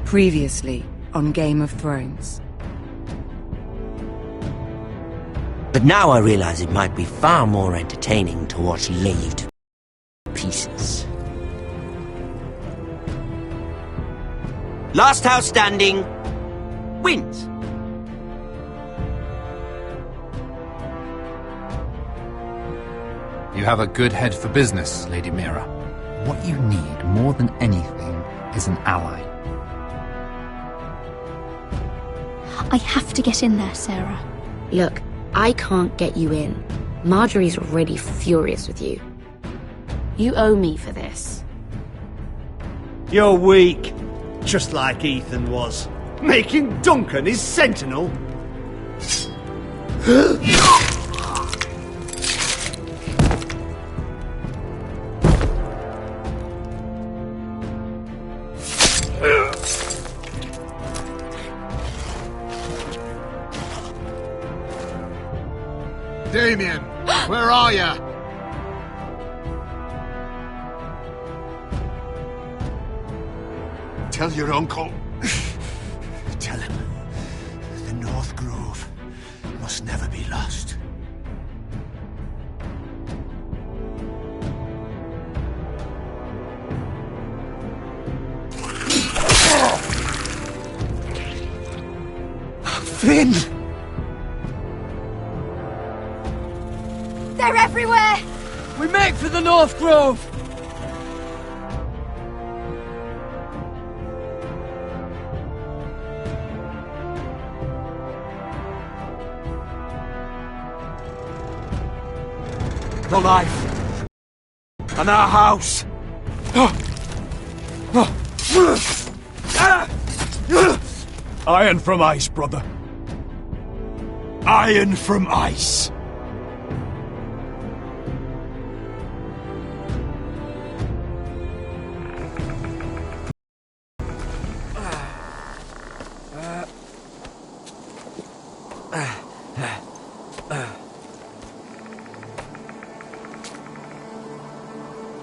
Previously on Game of Thrones. But now I realize it might be far more entertaining to watch laid pieces. Last house standing wins. You have a good head for business, Lady Mira. What you need more than anything is an ally. I have to get in there, Sarah. Look, I can't get you in. Marjorie's already furious with you. You owe me for this. You're weak. Just like Ethan was. Making Duncan his sentinel. Damien, where are ya? Tell your uncle. Tell him the North Grove must never be lost. Finn! They're everywhere! We make for the North Grove! The life and our house. Iron from ice, brother. Iron from ice.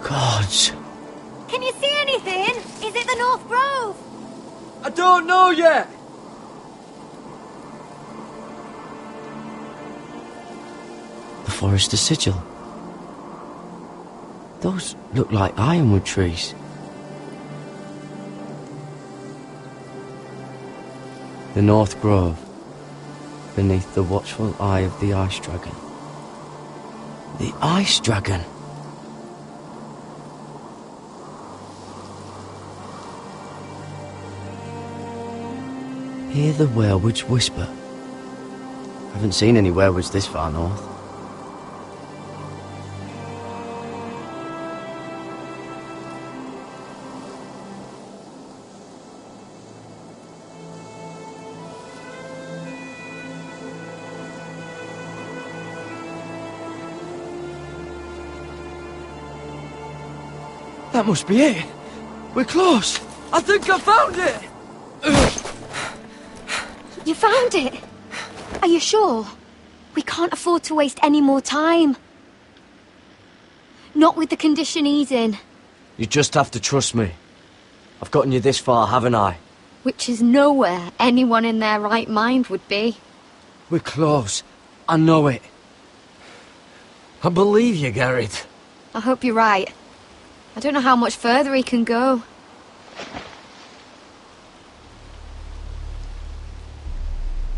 Gods. Can you see anything? Is it the North Grove? I don't know yet! The Forester Sigil. Those look like ironwood trees. The North Grove, beneath the watchful eye of the Ice Dragon. The Ice Dragon! Hear the werewolves whisper. Haven't seen any werewolves this far north. That must be it. We're close. I think I found it. You found it? Are you sure? We can't afford to waste any more time. Not with the condition he's in. You just have to trust me. I've gotten you this far, haven't I? Which is nowhere anyone in their right mind would be. We're close. I know it. I believe you, Garrett. I hope you're right. I don't know how much further he can go.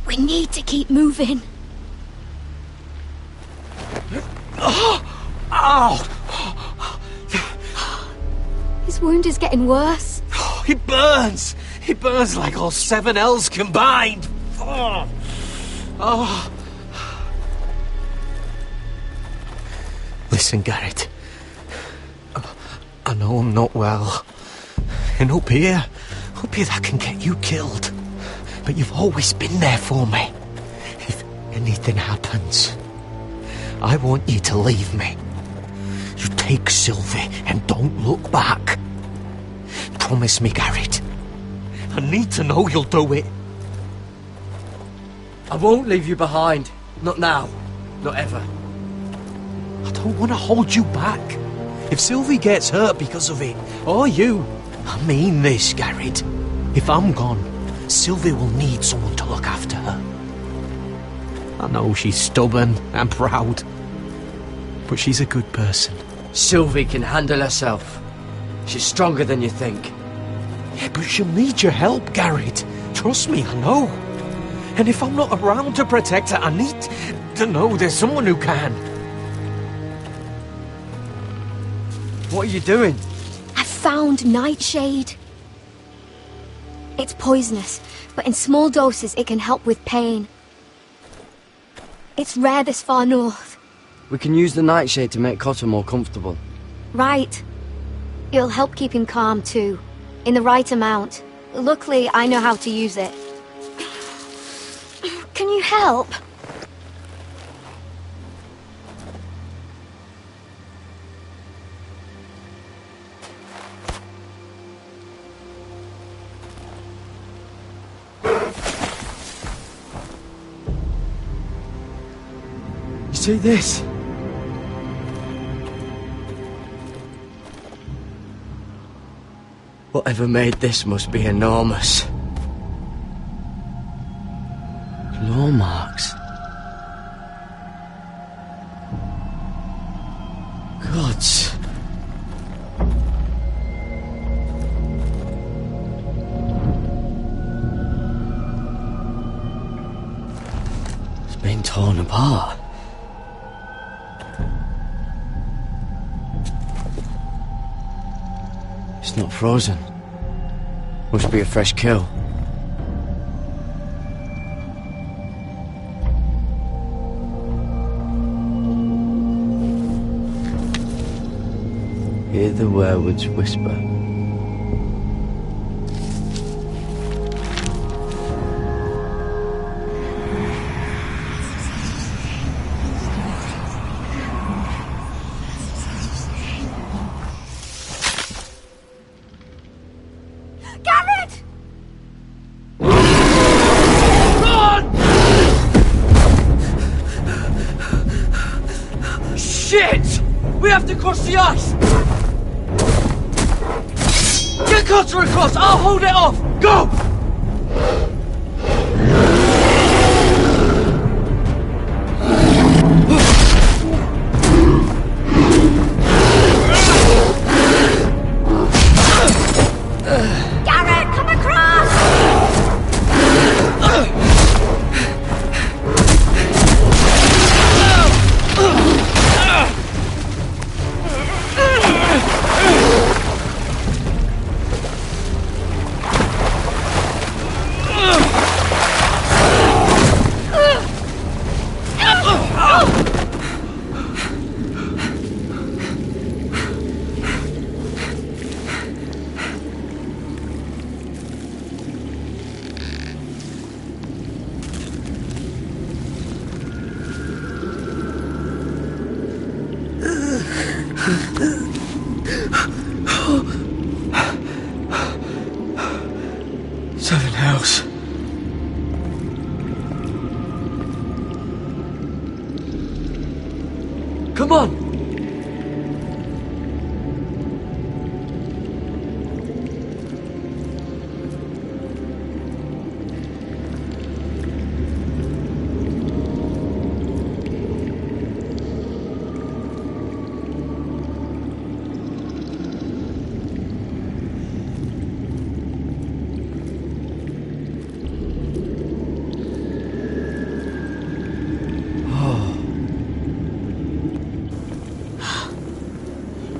We need to keep moving. Ow! His wound is getting worse. He burns! He burns like all 7 L's combined! Listen, Garrett. I know I'm not well. And up here that can get you killed. But you've always been there for me. If anything happens, I want you to leave me. You take Sylvie and don't look back. Promise me, Garrett. I need to know you'll do it. I won't leave you behind. Not now. Not ever. I don't want to hold you back. If Sylvie gets hurt because of it, or you, I mean this, Garrett. If I'm gone, Sylvie will need someone to look after her. I know she's stubborn and proud, but she's a good person. Sylvie can handle herself. She's stronger than you think. Yeah, but she'll need your help, Garrett. Trust me, I know. And if I'm not around to protect her, I need to know there's someone who can. What are you doing? I found nightshade. It's poisonous, but in small doses it can help with pain. It's rare this far north. We can use the nightshade to make Cotter more comfortable. Right. It'll help keep him calm too, in the right amount. Luckily, I know how to use it. Can you help? You see this? Whatever made this must be enormous. Claw marks. Gods. It's been torn apart. It's not frozen. Must be a fresh kill. Hear the werewolves whisper. Garrett! Shit! We have to cross the ice! Get Cotter across! I'll hold it off! Go! Garrett, come across! Seven hells. Come on!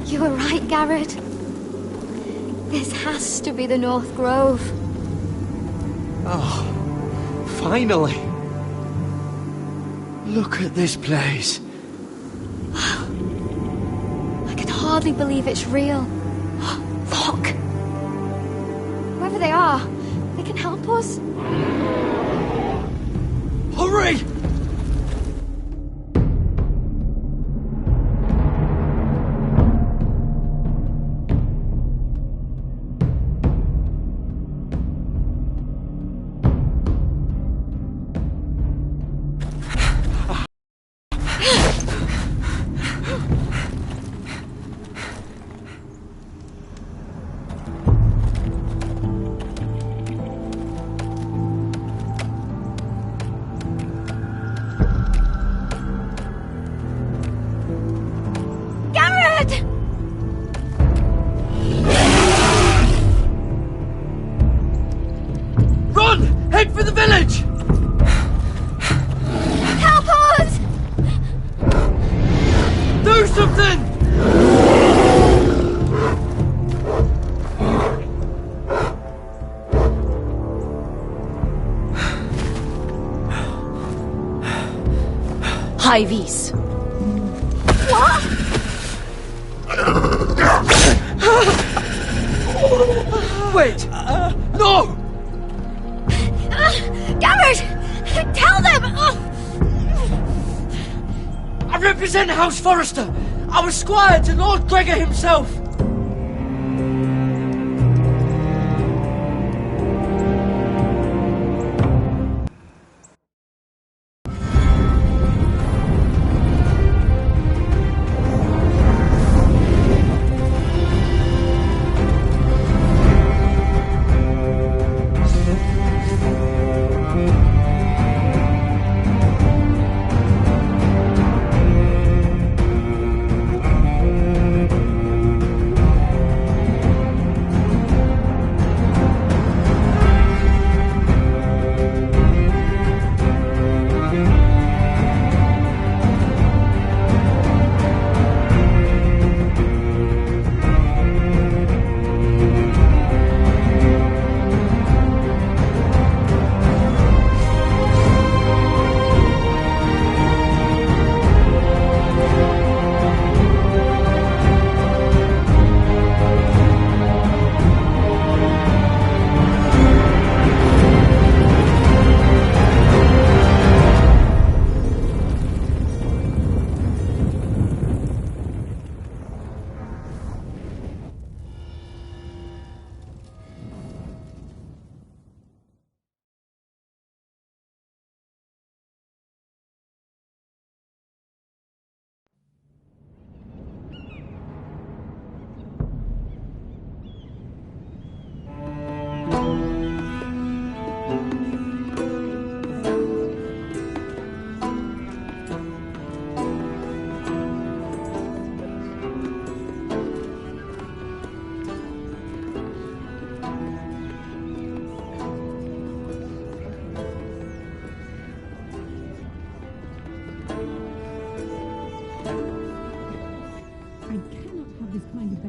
You were right, Garrett. This has to be the North Grove. Oh, finally. Look at this place. I can hardly believe it's real. Look! Whoever they are, they can help us. Hurry! Head for the village! Help us! Do something! High vis. Wait! No! Garrett! Tell them! I represent House Forrester. I was squire to Lord Gregor himself.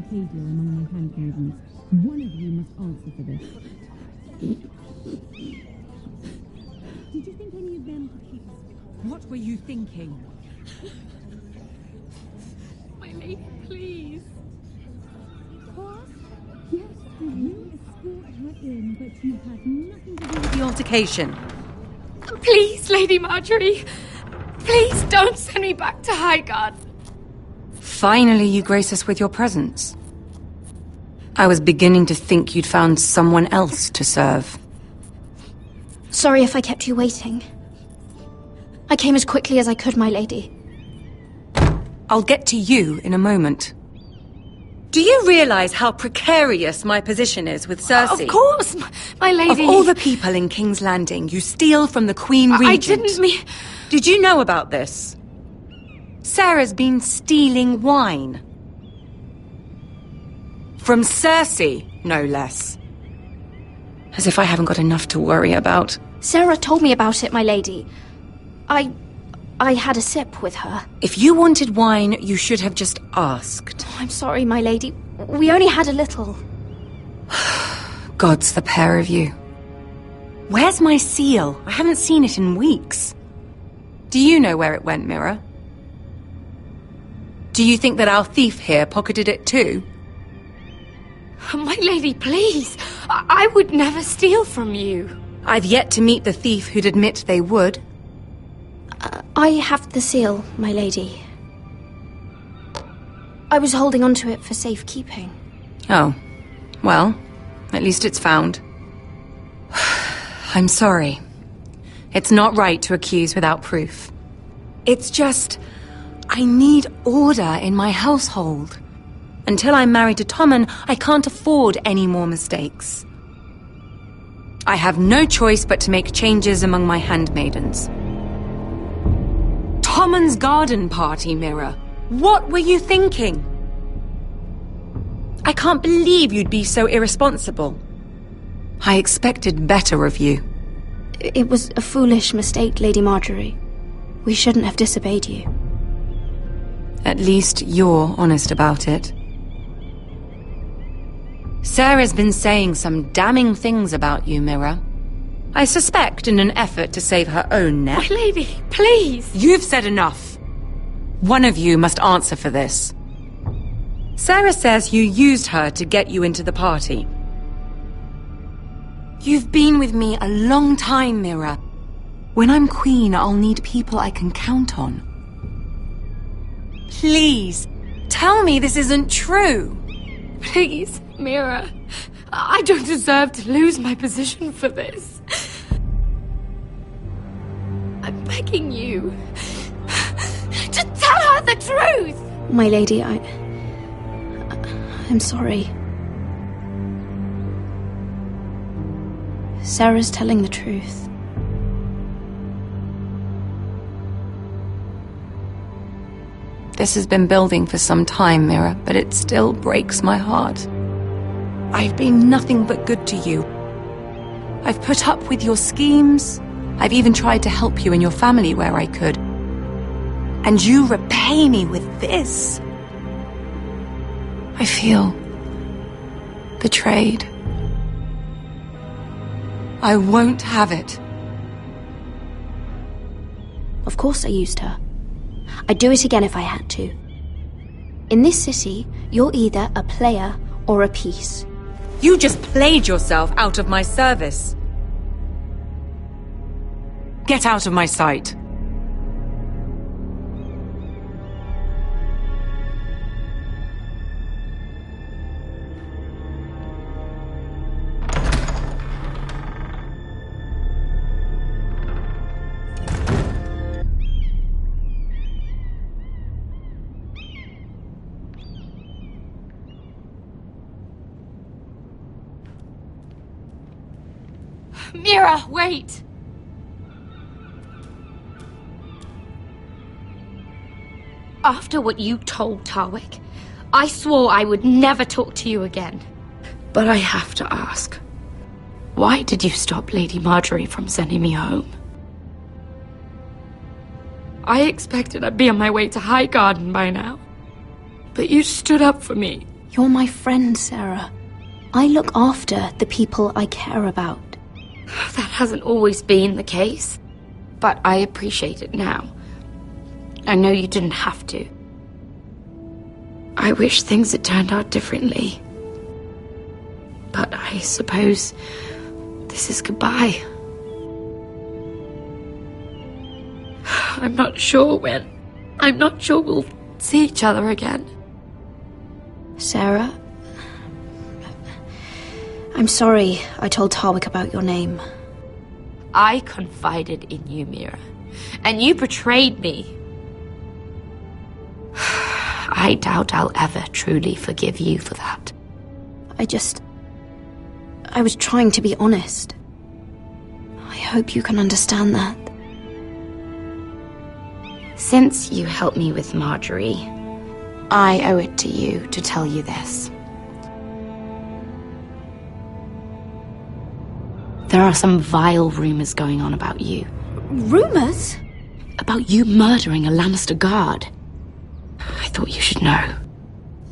behavior among my handmaidens. One of you must answer for this. Did you think any of them could keep us? What were you thinking? My lady, please. What? Yes, you escort her in, but you had nothing to do with The altercation. Please, Lady Marjorie. Please don't send me back to Highgarden. Finally, you grace us with your presence. I was beginning to think you'd found someone else to serve. Sorry if I kept you waiting. I came as quickly as I could, my lady. I'll get to you in a moment. Do you realize how precarious my position is with Cersei? Of course, my lady. Of all the people in King's Landing, you steal from the Queen Regent. I didn't mean... Did you know about this? Sarah's been stealing wine. From Cersei, no less. As if I haven't got enough to worry about. Sarah told me about it, my lady. I had a sip with her. If you wanted wine, you should have just asked. Oh, I'm sorry, my lady. We only had a little. Gods, the pair of you. Where's my seal? I haven't seen it in weeks. Do you know where it went, Mira? Do you think that our thief here pocketed it too? My lady, please. I would never steal from you. I've yet to meet the thief who'd admit they would. I have the seal, my lady. I was holding on to it for safekeeping. Oh. Well, at least it's found. I'm sorry. It's not right to accuse without proof. It's just... I need order in my household. Until I'm married to Tommen, I can't afford any more mistakes. I have no choice but to make changes among my handmaidens. Tommen's garden party, Mira. What were you thinking? I can't believe you'd be so irresponsible. I expected better of you. It was a foolish mistake, Lady Marjorie. We shouldn't have disobeyed you. At least you're honest about it. Sarah's been saying some damning things about you, Mira. I suspect in an effort to save her own neck. My lady, please! You've said enough. One of you must answer for this. Sarah says you used her to get you into the party. You've been with me a long time, Mira. When I'm queen, I'll need people I can count on. Please, tell me this isn't true. Please, Mira. I don't deserve to lose my position for this. I'm begging you to tell her the truth! My lady, I'm sorry. Sarah's telling the truth. This has been building for some time, Mira, but it still breaks my heart. I've been nothing but good to you. I've put up with your schemes. I've even tried to help you and your family where I could. And you repay me with this. I feel betrayed. I won't have it. Of course I used her. I'd do it again if I had to. In this city, you're either a player or a piece. You just played yourself out of my service. Get out of my sight. Mira, wait! After what you told Tarwick, I swore I would never talk to you again. But I have to ask, why did you stop Lady Marjorie from sending me home? I expected I'd be on my way to Highgarden by now. But you stood up for me. You're my friend, Sarah. I look after the people I care about. That hasn't always been the case, but I appreciate it now. I know you didn't have to. I wish things had turned out differently. But I suppose this is goodbye. I'm not sure when. I'm not sure we'll see each other again. Sarah? I'm sorry I told Tarwick about your name. I confided in you, Mira, and you betrayed me. I doubt I'll ever truly forgive you for that. I was trying to be honest. I hope you can understand that. Since you helped me with Marjorie, I owe it to you to tell you this. There are some vile rumors going on about you. Rumors? About you murdering a Lannister guard. I thought you should know.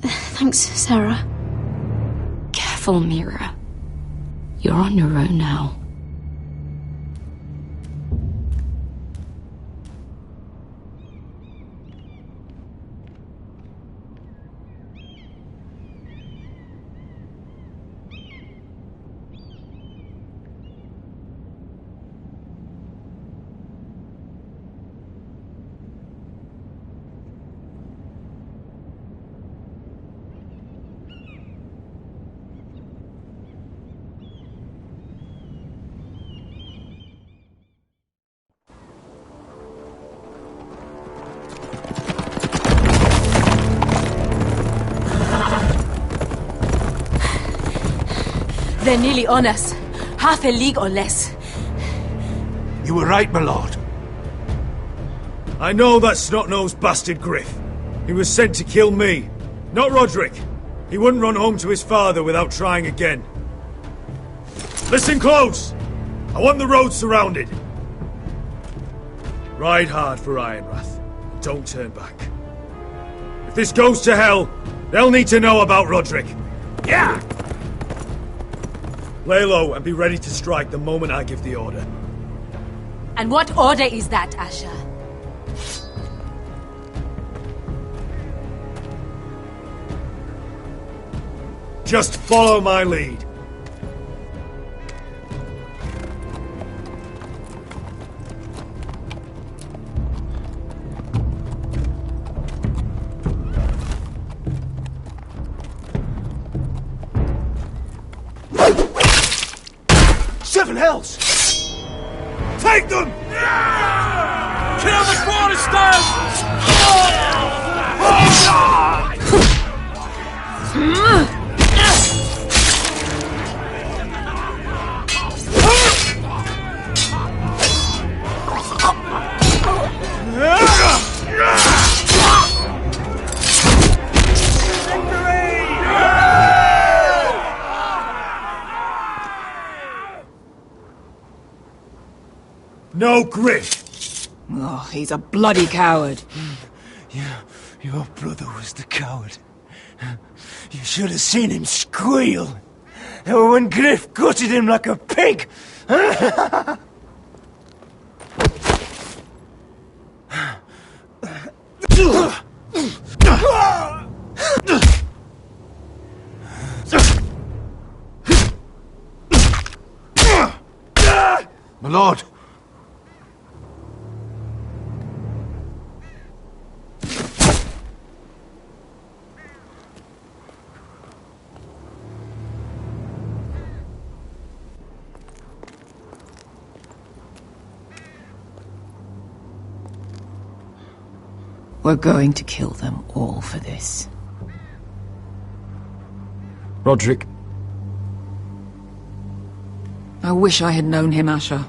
Thanks, Sarah. Careful, Mira. You're on your own now. They're nearly on us. Half a league or less. You were right, my lord. I know that snot-nosed bastard Griff. He was sent to kill me, not Roderick. He wouldn't run home to his father without trying again. Listen close! I want the road surrounded. Ride hard for Ironrath. Don't turn back. If this goes to hell, they'll need to know about Roderick. Yeah! Lay low and be ready to strike the moment I give the order. And what order is that, Asher? Just follow my lead. Seven hells! Take them! Kill the quarterstaff! No Griff! Oh, he's a bloody coward. Your brother was the coward. You should have seen him squeal. When Griff gutted him like a pig. My lord. We're going to kill them all for this. Roderick. I wish I had known him, Asher.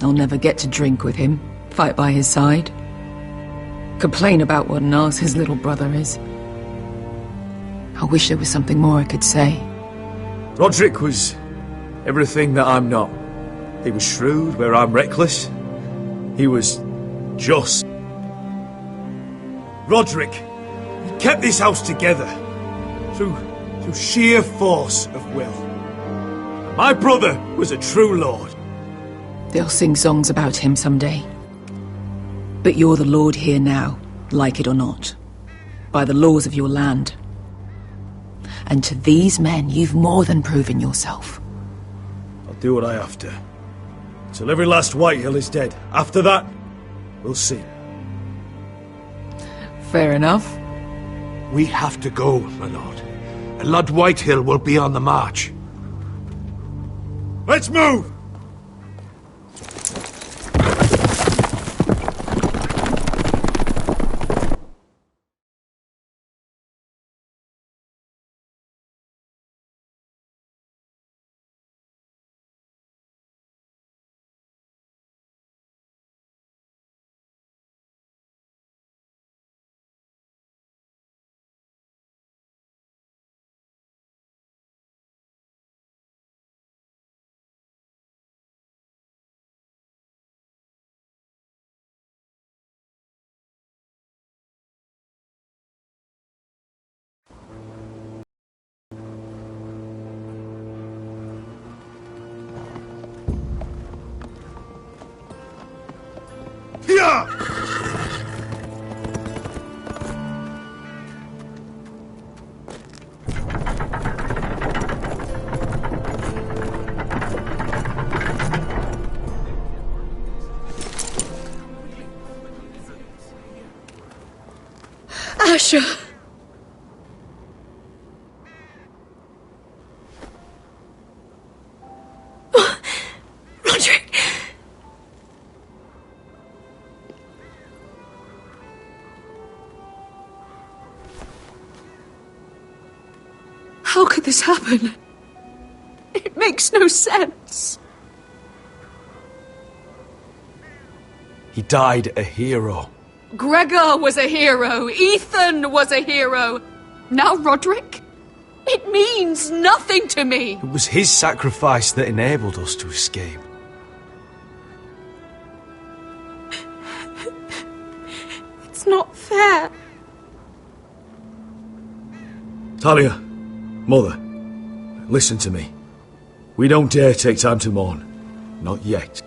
I'll never get to drink with him, fight by his side, complain about what an arse his little brother is. I wish there was something more I could say. Roderick was everything that I'm not. He was shrewd where I'm reckless. He was just. Roderick, he kept this house together through sheer force of will. My brother was a true lord. They'll sing songs about him someday. But you're the lord here now, like it or not, by the laws of your land. And to these men, you've more than proven yourself. I'll do what I have to. Till every last Whitehill is dead. After that, we'll see. Fair enough. We have to go, my lord. And Lord Whitehill will be on the march. Let's move! Asher! Roderick! How could this happen? It makes no sense. He died a hero. Gregor was a hero. Ethan was a hero. Now Roderick? It means nothing to me! It was his sacrifice that enabled us to escape. It's not fair. Talia, Mother, listen to me. We don't dare take time to mourn. Not yet.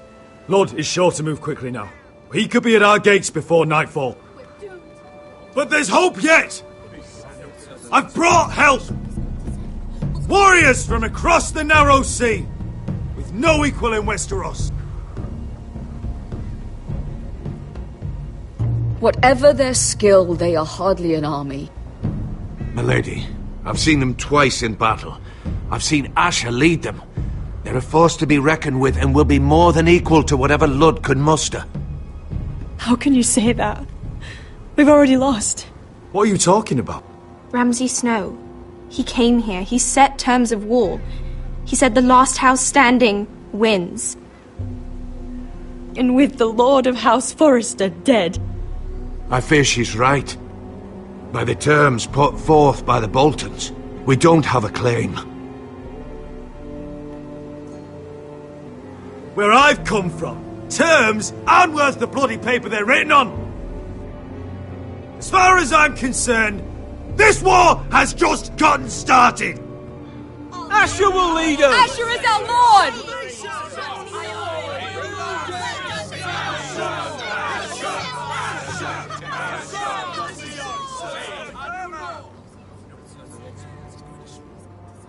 Lord is sure to move quickly now. He could be at our gates before nightfall. But there's hope yet! I've brought help! Warriors from across the narrow sea, with no equal in Westeros. Whatever their skill, they are hardly an army. Milady, I've seen them twice in battle. I've seen Asher lead them. They're a force to be reckoned with and will be more than equal to whatever Lud could muster. How can you say that? We've already lost. What are you talking about? Ramsay Snow. He came here. He set terms of war. He said the last house standing wins. And with the Lord of House Forrester dead. I fear she's right. By the terms put forth by the Boltons, we don't have a claim. Where I've come from, terms aren't worth the bloody paper they're written on. As far as I'm concerned, this war has just gotten started. Asher will lead us! Asher is our lord!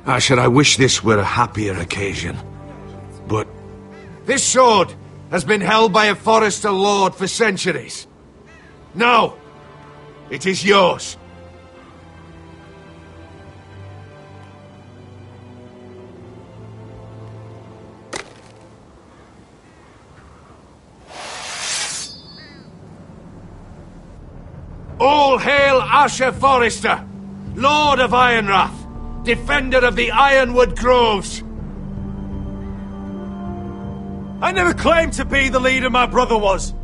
Asher, I wish this were a happier occasion. But this sword has been held by a Forrester lord for centuries. Now, it is yours. All hail Asher Forrester, Lord of Ironrath, defender of the Ironwood Groves. I never claimed to be the leader my brother was.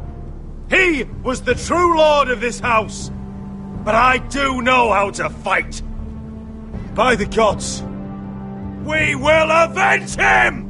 He was the true lord of this house. But I do know how to fight. By the gods, we will avenge him!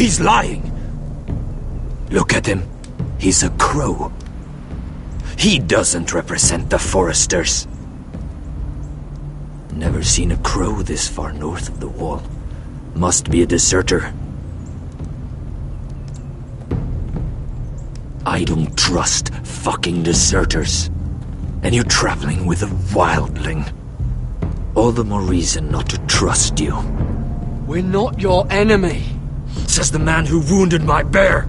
He's lying. Look at him. He's a crow. He doesn't represent the Foresters. Never seen a crow this far north of the wall. Must be a deserter. I don't trust fucking deserters. And you're traveling with a wildling. All the more reason not to trust you. We're not your enemy, says the man who wounded my bear,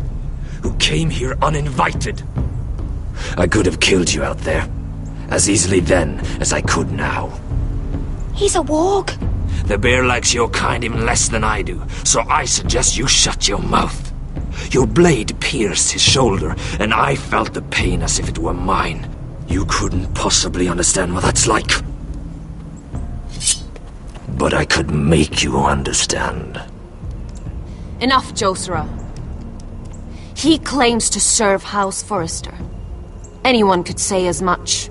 who came here uninvited. I could have killed you out there, as easily then as I could now. He's a warg. The bear likes your kind even less than I do, so I suggest you shut your mouth. Your blade pierced his shoulder, and I felt the pain as if it were mine. You couldn't possibly understand what that's like. But I could make you understand. Enough, Josera. He claims to serve House Forrester. Anyone could say as much.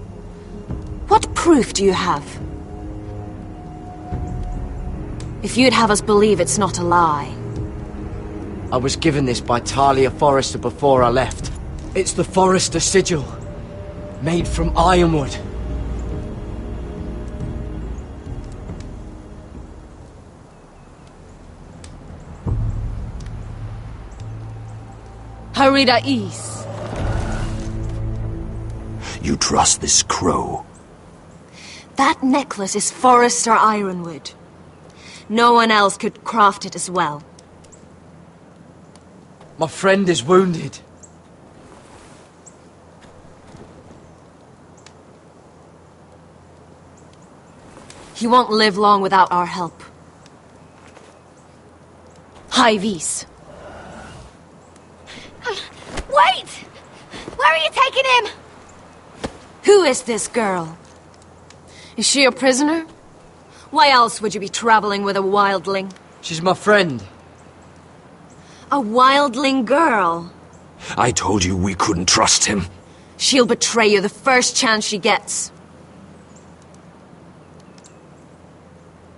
What proof do you have? If you'd have us believe it's not a lie. I was given this by Talia Forrester before I left. It's the Forrester sigil, made from ironwood. Harida East. You trust this crow? That necklace is Forrester Ironwood. No one else could craft it as well. My friend is wounded. He won't live long without our help. High vis. Wait! Where are you taking him? Who is this girl? Is she a prisoner? Why else would you be traveling with a wildling? She's my friend. A wildling girl? I told you we couldn't trust him. She'll betray you the first chance she gets.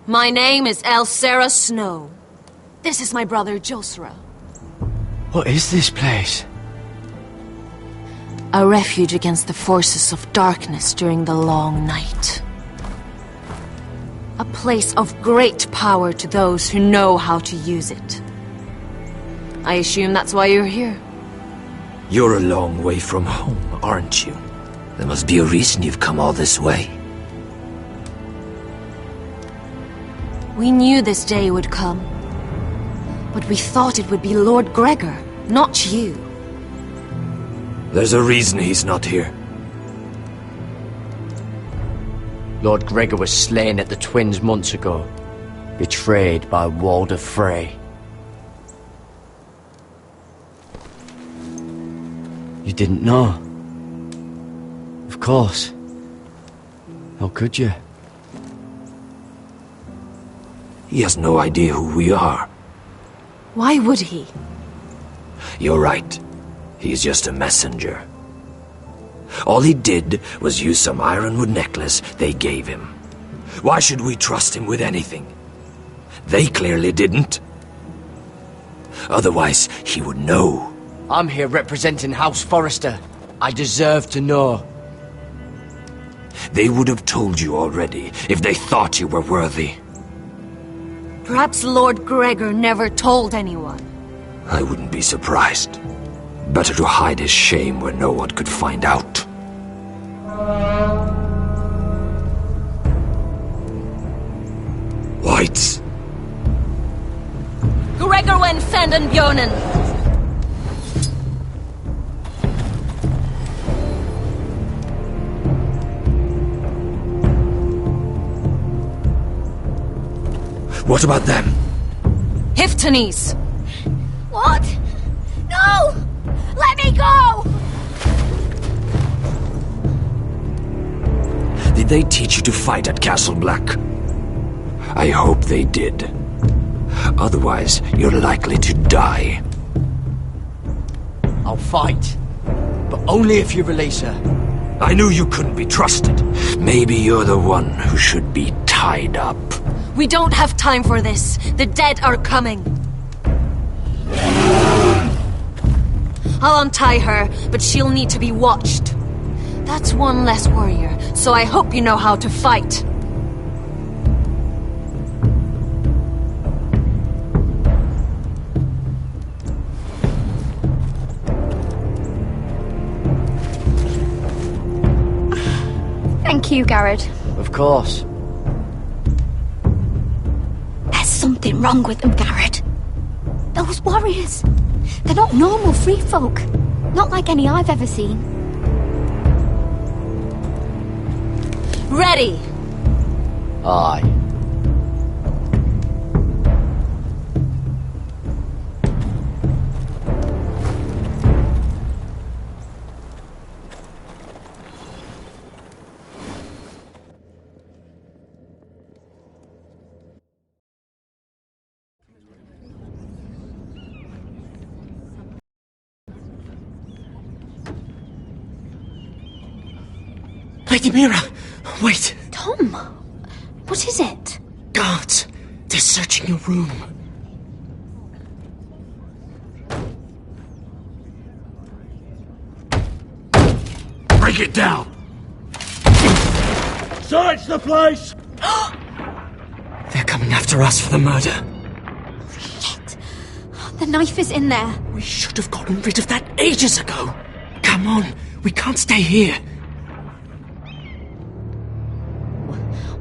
My name is Elsera Snow. This is my brother Josra. What is this place? A refuge against the forces of darkness during the long night. A place of great power to those who know how to use it. I assume that's why you're here. You're a long way from home, aren't you? There must be a reason you've come all this way. We knew this day would come. But we thought it would be Lord Gregor, not you. There's a reason he's not here. Lord Gregor was slain at the Twins months ago. Betrayed by Walder Frey. You didn't know? Of course. How could you? He has no idea who we are. Why would he? You're right. He's just a messenger. All he did was use some ironwood necklace they gave him. Why should we trust him with anything? They clearly didn't. Otherwise, he would know. I'm here representing House Forrester. I deserve to know. They would have told you already if they thought you were worthy. Perhaps Lord Gregor never told anyone. I wouldn't be surprised. Better to hide his shame where no one could find out. Whites. Gregor wen fenden bjonen. What about them? Hiftanes. What? No! Let me go! Did they teach you to fight at Castle Black? I hope they did. Otherwise, you're likely to die. I'll fight. But only if you release her. I knew you couldn't be trusted. Maybe you're the one who should be tied up. We don't have time for this. The dead are coming. I'll untie her, but she'll need to be watched. That's one less warrior, so I hope you know how to fight. Thank you, Garrett. Of course. There's something wrong with them, Garrett. Those warriors. They're not normal free folk. Not like any I've ever seen. Ready! Aye. Lady Mira, wait. Tom, what is it? Guards, they're searching your room. Break it down! Search the place! They're coming after us for the murder. Shit. The knife is in there. We should have gotten rid of that ages ago. Come on, we can't stay here.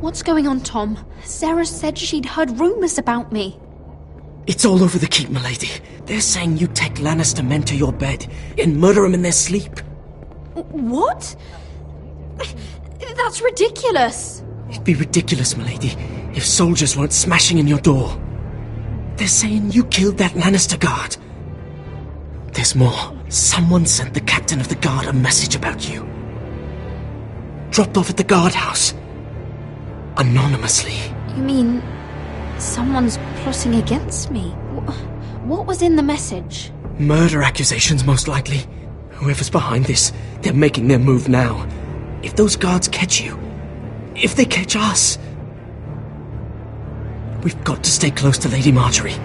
What's going on, Tom? Sarah said she'd heard rumors about me. It's all over the keep, milady. They're saying you take Lannister men to your bed and murder them in their sleep. What? That's ridiculous. It'd be ridiculous, milady, if soldiers weren't smashing in your door. They're saying you killed that Lannister guard. There's more. Someone sent the captain of the guard a message about you. Dropped off at the guardhouse. Anonymously. You mean someone's plotting against me? What was in the message? Murder accusations, most likely. Whoever's behind this, they're making their move now. If those guards catch you, if they catch us, we've got to stay close to Lady Marjorie.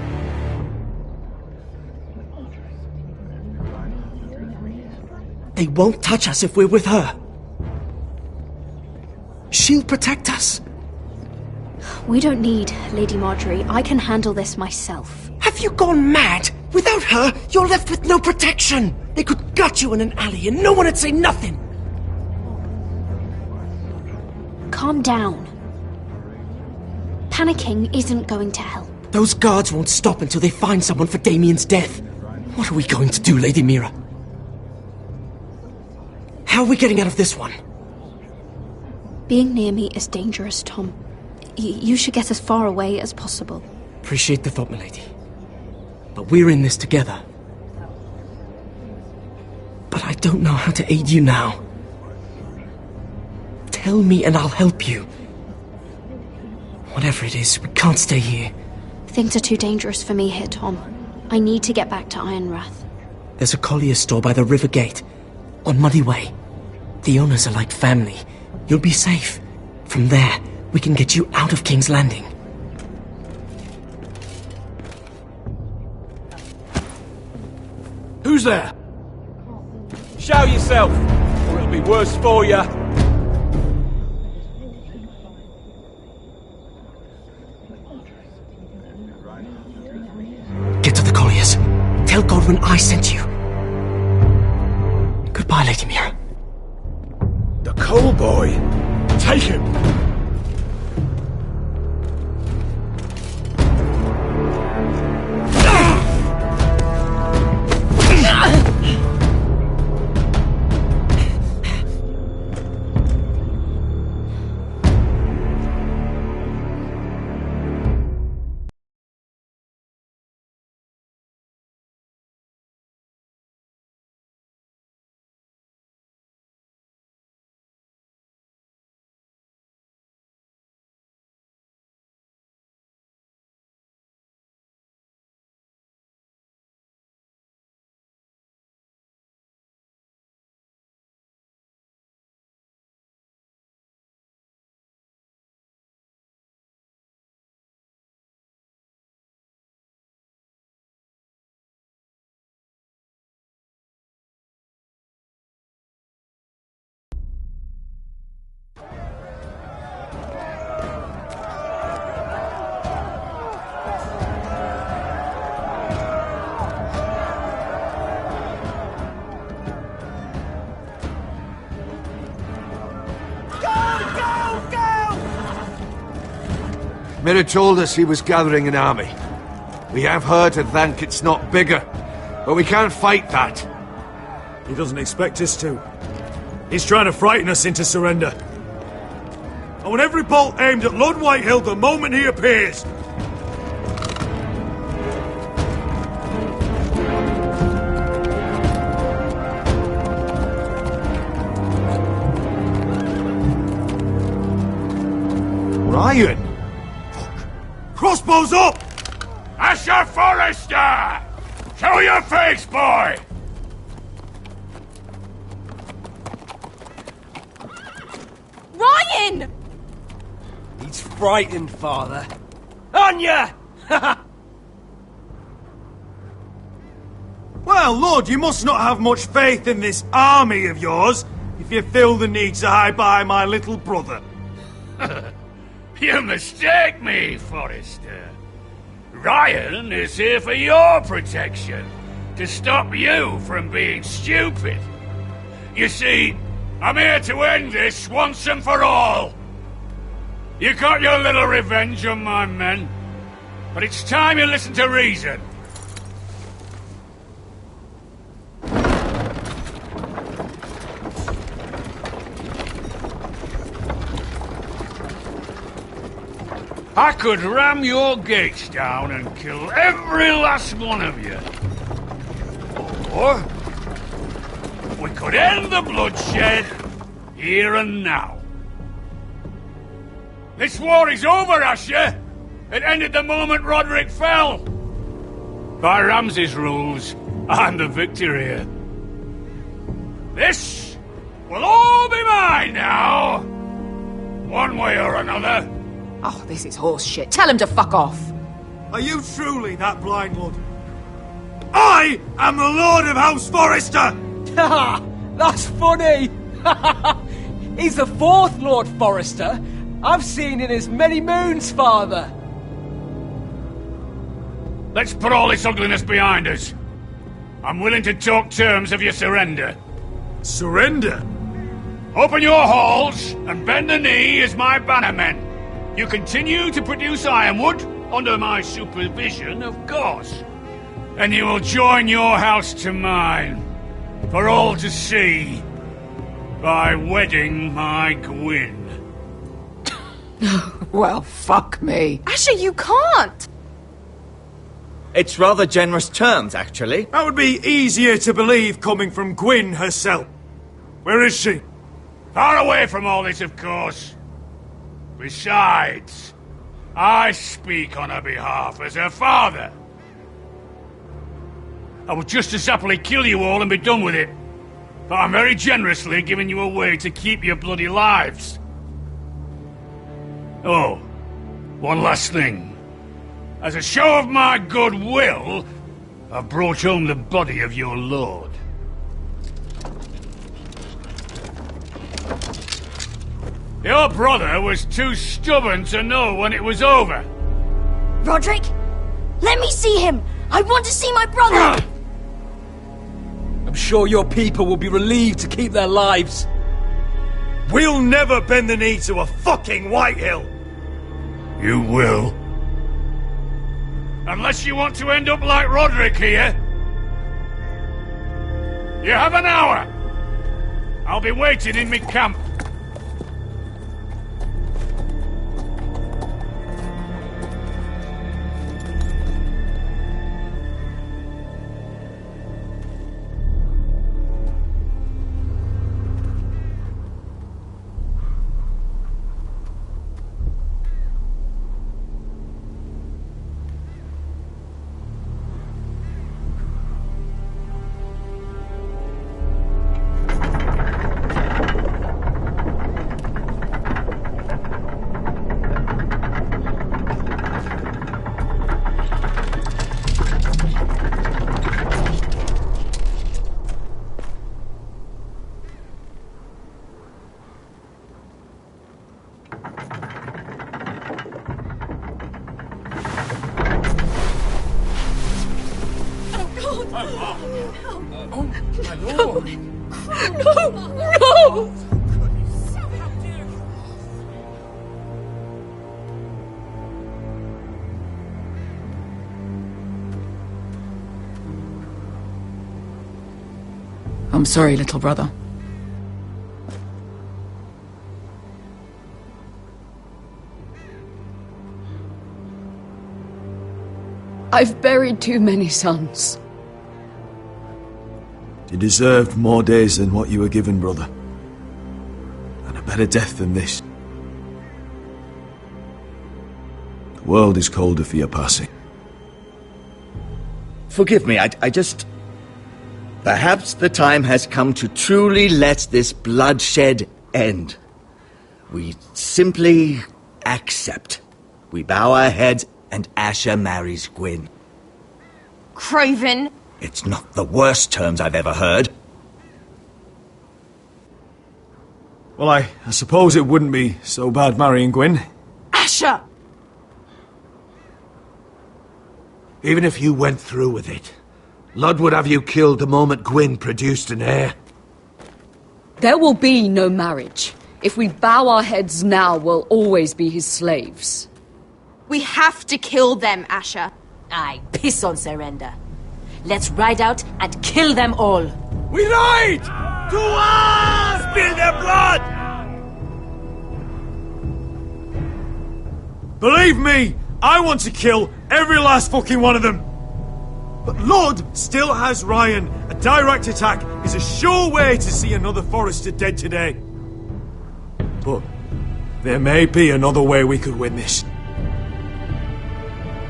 They won't touch us if we're with her. She'll protect us. We don't need Lady Marjorie. I can handle this myself. Have you gone mad? Without her, you're left with no protection. They could gut you in an alley and no one would say nothing. Calm down. Panicking isn't going to help. Those guards won't stop until they find someone for Damien's death. What are we going to do, Lady Mira? How are we getting out of this one? Being near me is dangerous, Tom. You should get as far away as possible. Appreciate the thought, milady. But we're in this together. But I don't know how to aid you now. Tell me and I'll help you. Whatever it is, we can't stay here. Things are too dangerous for me here, Tom. I need to get back to Ironrath. There's a collier's store by the river gate, on Muddy Way. The owners are like family. You'll be safe. From there, we can get you out of King's Landing. Who's there? Show yourself, or it'll be worse for you. Get to the colliers. Tell Godwin I sent you. Goodbye, Lady Mira. The Coal Boy. Take him. Mira told us he was gathering an army. We have heard that Thankit's not bigger, but we can't fight that. He doesn't expect us to. He's trying to frighten us into surrender. I want every bolt aimed at Lord Whitehill the moment he appears. Ryan! Crossbows up! Asher Forrester! Show your face, boy! Ryan! He's frightened, father. On ya! Well, Lord, you must not have much faith in this army of yours if you feel the need to hide behind my little brother. You mistake me, Forrester. Ryan is here for your protection, to stop you from being stupid. You see, I'm here to end this once and for all. You got your little revenge on my men, But it's time you listen to reason. I could ram your gates down and kill every last one of you. Or we could end the bloodshed here and now. This war is over, Asher. It ended the moment Roderick fell. By Ramsay's rules, I'm the victor here. This will all be mine now. One way or another. Oh, this is horse shit. Tell him to fuck off. Are you truly that blind, Lord? I am the Lord of House Forrester! Ha! That's funny! He's the fourth Lord Forrester I've seen in as many moons, Father. Let's put all this ugliness behind us. I'm willing to talk terms of your surrender. Surrender? Open your halls and bend the knee as my bannermen. You continue to produce ironwood, under my supervision, of course. And you will join your house to mine, for all to see, by wedding my Gwyn. Well, fuck me. Asher, you can't! It's rather generous terms, actually. That would be easier to believe coming from Gwyn herself. Where is she? Far away from all this, of course. Besides, I speak on her behalf as her father. I would just as happily kill you all and be done with it. But I'm very generously giving you a way to keep your bloody lives. Oh, one last thing. As a show of my goodwill, I've brought home the body of your lord. Your brother was too stubborn to know when it was over. Roderick? Let me see him! I want to see my brother! I'm sure your people will be relieved to keep their lives. We'll never bend the knee to a fucking Whitehill! You will. Unless you want to end up like Roderick here. You have an hour. I'll be waiting in my camp. No! I'm sorry, little brother. I've buried too many sons. You deserved more days than what you were given, brother. And a better death than this. The world is colder for your passing. Forgive me, I just... Perhaps the time has come to truly let this bloodshed end. We simply accept. We bow our heads and Asher marries Gwyn. Craven! It's not the worst terms I've ever heard. Well, I suppose it wouldn't be so bad marrying Gwyn. Asher! Even if you went through with it, Lud would have you killed the moment Gwyn produced an heir. There will be no marriage. If we bow our heads now, we'll always be his slaves. We have to kill them, Asher. Aye, piss on surrender. Let's ride out and kill them all. We ride! To us! Spill their blood! Believe me, I want to kill every last fucking one of them. But Lord still has Ryan. A direct attack is a sure way to see another Forrester dead today. But there may be another way we could win this.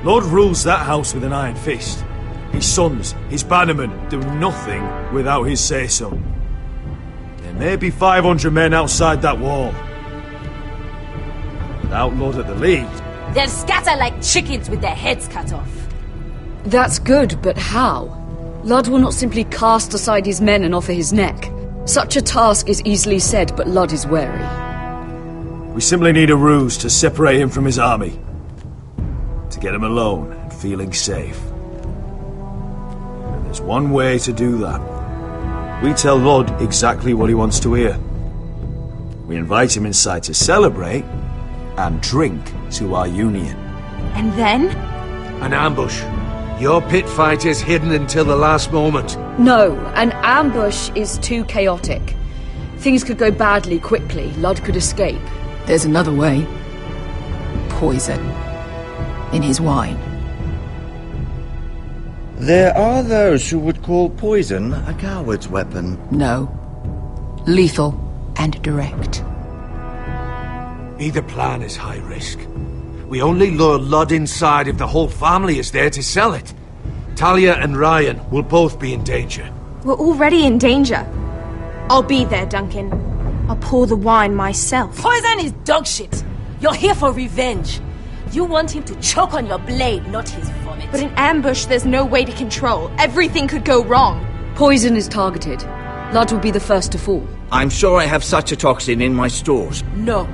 Lord rules that house with an iron fist. His sons, his bannermen, do nothing without his say-so. There may be 500 men outside that wall. Without Lord at the lead... They'll scatter like chickens with their heads cut off. That's good, but how? Ludd will not simply cast aside his men and offer his neck. Such a task is easily said, but Ludd is wary. We simply need a ruse to separate him from his army. To get him alone and feeling safe. And there's one way to do that. We tell Lord exactly what he wants to hear. We invite him inside to celebrate and drink to our union. And then? An ambush. Your pit fight is hidden until the last moment. No, an ambush is too chaotic. Things could go badly quickly. Ludd could escape. There's another way. Poison. In his wine. There are those who would call poison a coward's weapon. No. Lethal and direct. Either plan is high risk. We only lure Ludd inside if the whole family is there to sell it. Talia and Ryan will both be in danger. We're already in danger. I'll be there, Duncan. I'll pour the wine myself. Poison is dog shit. You're here for revenge. You want him to choke on your blade, not his vomit. But in ambush, there's no way to control. Everything could go wrong. Poison is targeted. Ludd will be the first to fall. I'm sure I have such a toxin in my stores. No.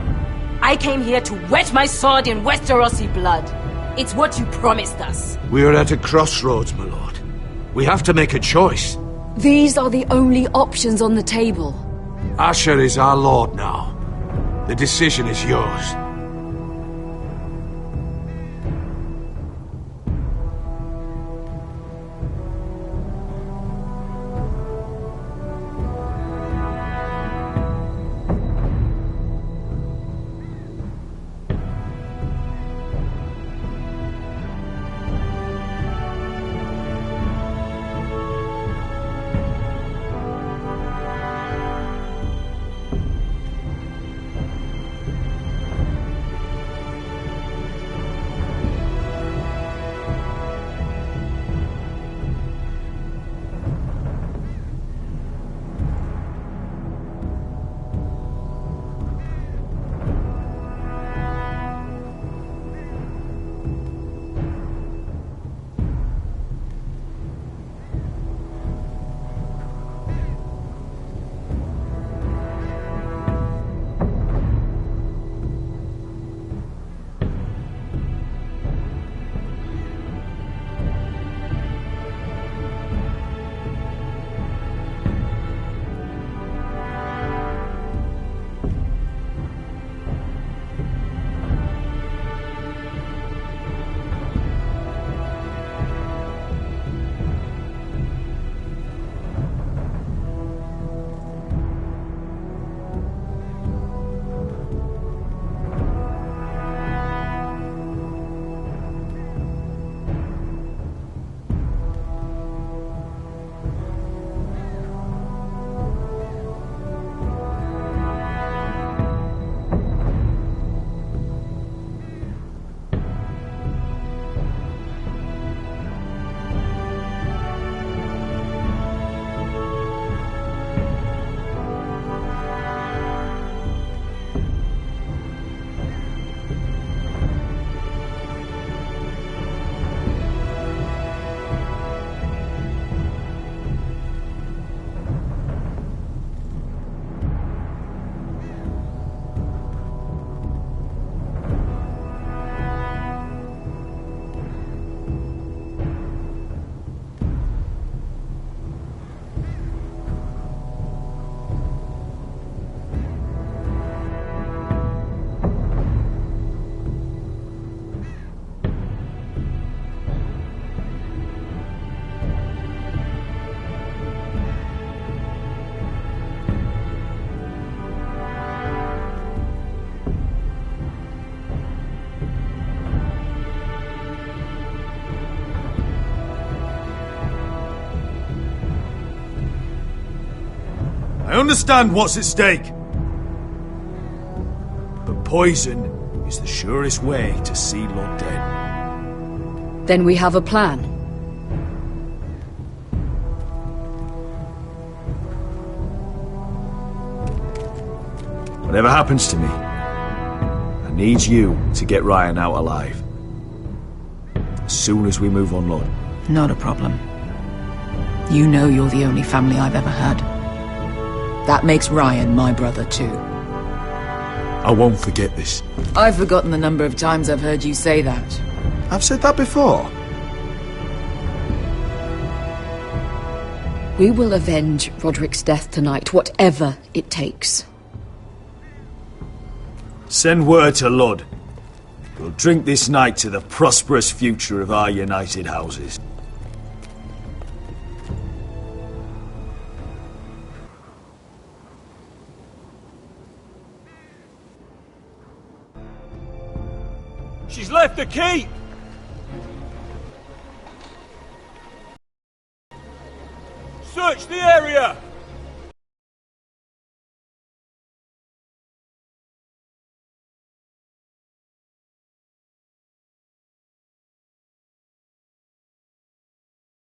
I came here to wet my sword in Westerosi blood. It's what you promised us. We're at a crossroads, my lord. We have to make a choice. These are the only options on the table. Asher is our lord now. The decision is yours. I understand what's at stake. But poison is the surest way to see Lord dead. Then we have a plan. Whatever happens to me, I need you to get Ryan out alive. As soon as we move on, Lord. Not a problem. You know you're the only family I've ever had. That makes Ryan my brother too. I won't forget this. I've forgotten the number of times I've heard you say that. I've said that before. We will avenge Roderick's death tonight, whatever it takes. Send word to Lud. We'll drink this night to the prosperous future of our united houses. She's left the keep! Search the area!